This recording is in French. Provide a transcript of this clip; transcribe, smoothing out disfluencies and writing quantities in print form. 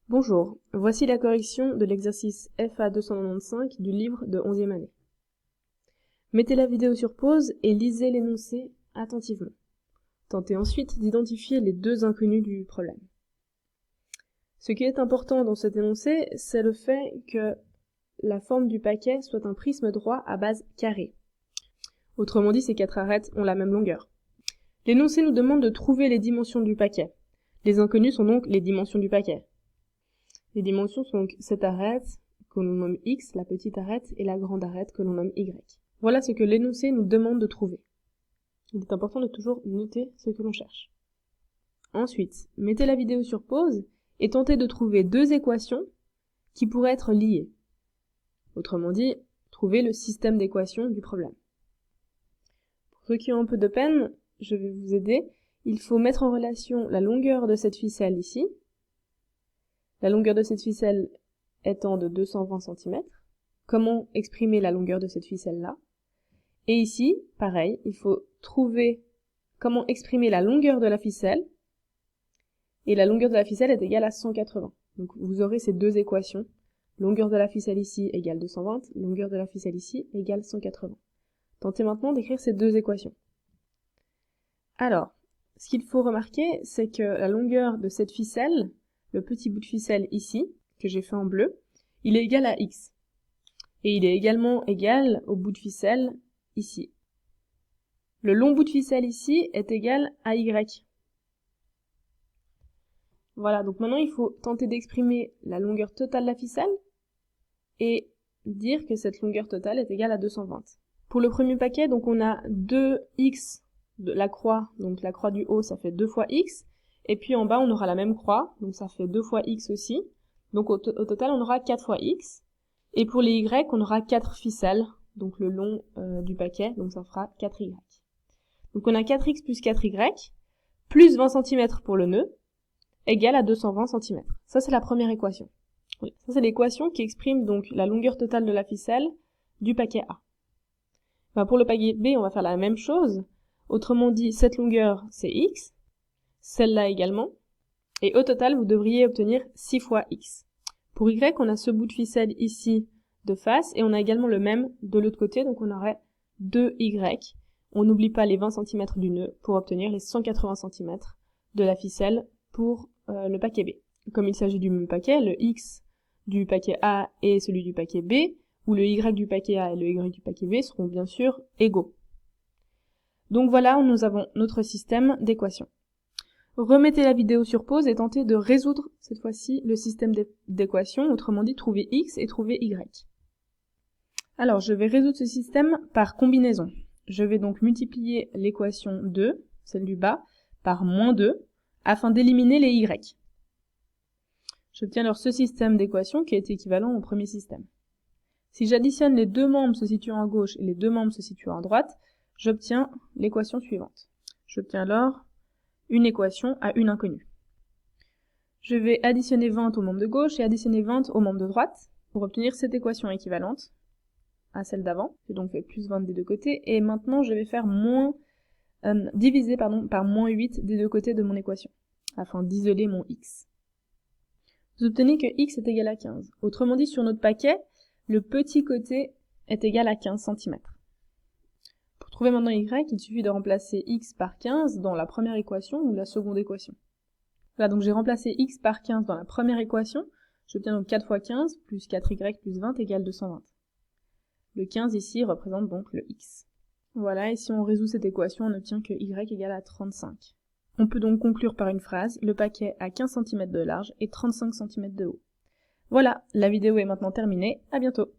Bonjour, voici la correction de l'exercice FA 295 du livre de 11e année. Mettez la vidéo sur pause et lisez l'énoncé attentivement. Tentez ensuite d'identifier les deux inconnus du problème. Ce qui est important dans cet énoncé, c'est le fait que la forme du paquet soit un prisme droit à base carrée. Autrement dit, ces quatre arêtes ont la même longueur. L'énoncé nous demande de trouver les dimensions du paquet. Les inconnus sont donc les dimensions du paquet. Les dimensions sont donc cette arête que l'on nomme X, la petite arête, et la grande arête que l'on nomme Y. Voilà ce que l'énoncé nous demande de trouver. Il est important de toujours noter ce que l'on cherche. Ensuite, mettez la vidéo sur pause et tentez de trouver deux équations qui pourraient être liées. Autrement dit, trouvez le système d'équations du problème. Pour ceux qui ont un peu de peine, je vais vous aider. Il faut mettre en relation la longueur de cette ficelle ici, la longueur de cette ficelle étant de 220 cm. Comment exprimer la longueur de cette ficelle-là? Et ici, pareil, il faut trouver comment exprimer la longueur de la ficelle. Et la longueur de la ficelle est égale à 180. Donc vous aurez ces deux équations. Longueur de la ficelle ici égale 220, longueur de la ficelle ici égale 180. Tentez maintenant d'écrire ces deux équations. Alors, ce qu'il faut remarquer, c'est que la longueur de cette ficelle, le petit bout de ficelle ici, que j'ai fait en bleu, il est égal à x. Et il est également égal au bout de ficelle ici. Le long bout de ficelle ici est égal à y. Voilà, donc maintenant il faut tenter d'exprimer la longueur totale de la ficelle et dire que cette longueur totale est égale à 220. Pour le premier paquet, donc on a 2x de la croix, donc la croix du haut ça fait 2 fois x, et puis en bas on aura la même croix, donc ça fait 2 fois x aussi, donc au total on aura 4 fois x, et pour les y on aura 4 ficelles, donc le long du paquet, donc ça fera 4y. Donc on a 4x plus 4y, plus 20 cm pour le nœud, égale à 220 cm. Ça c'est la première équation. Oui, ça c'est l'équation qui exprime donc la longueur totale de la ficelle du paquet A. Ben, pour le paquet B, on va faire la même chose. Autrement dit, cette longueur, c'est x, celle-là également, et au total, vous devriez obtenir 6 fois x. Pour y, on a ce bout de ficelle ici de face, et on a également le même de l'autre côté, donc on aurait 2y. On n'oublie pas les 20 cm du nœud pour obtenir les 180 cm de la ficelle pour le paquet B. Comme il s'agit du même paquet, le x du paquet A et celui du paquet B, ou le y du paquet A et le y du paquet B seront bien sûr égaux. Donc voilà, nous avons notre système d'équations. Remettez la vidéo sur pause et tentez de résoudre cette fois-ci le système d'équations, autrement dit trouver x et trouver y. Alors je vais résoudre ce système par combinaison. Je vais donc multiplier l'équation 2, celle du bas, par moins 2, afin d'éliminer les y. J'obtiens alors ce système d'équations qui est équivalent au premier système. Si j'additionne les deux membres se situant à gauche et les deux membres se situant à droite, j'obtiens l'équation suivante. J'obtiens alors une équation à une inconnue. Je vais additionner 20 aux membres de gauche et additionner 20 aux membres de droite pour obtenir cette équation équivalente à celle d'avant. J'ai donc fait plus 20 des deux côtés et maintenant je vais faire diviser par moins 8 des deux côtés de mon équation afin d'isoler mon x. Vous obtenez que x est égal à 15. Autrement dit, sur notre paquet, le petit côté est égal à 15 cm. Pour trouver maintenant y, il suffit de remplacer x par 15 dans la première équation ou la seconde équation. Voilà, donc j'ai remplacé x par 15 dans la première équation. J'obtiens donc 4 fois 15 plus 4y plus 20 égale 220. Le 15 ici représente donc le x. Voilà, et si on résout cette équation, on obtient que y égale à 35. On peut donc conclure par une phrase, le paquet a 15 cm de large et 35 cm de haut. Voilà, la vidéo est maintenant terminée, à bientôt.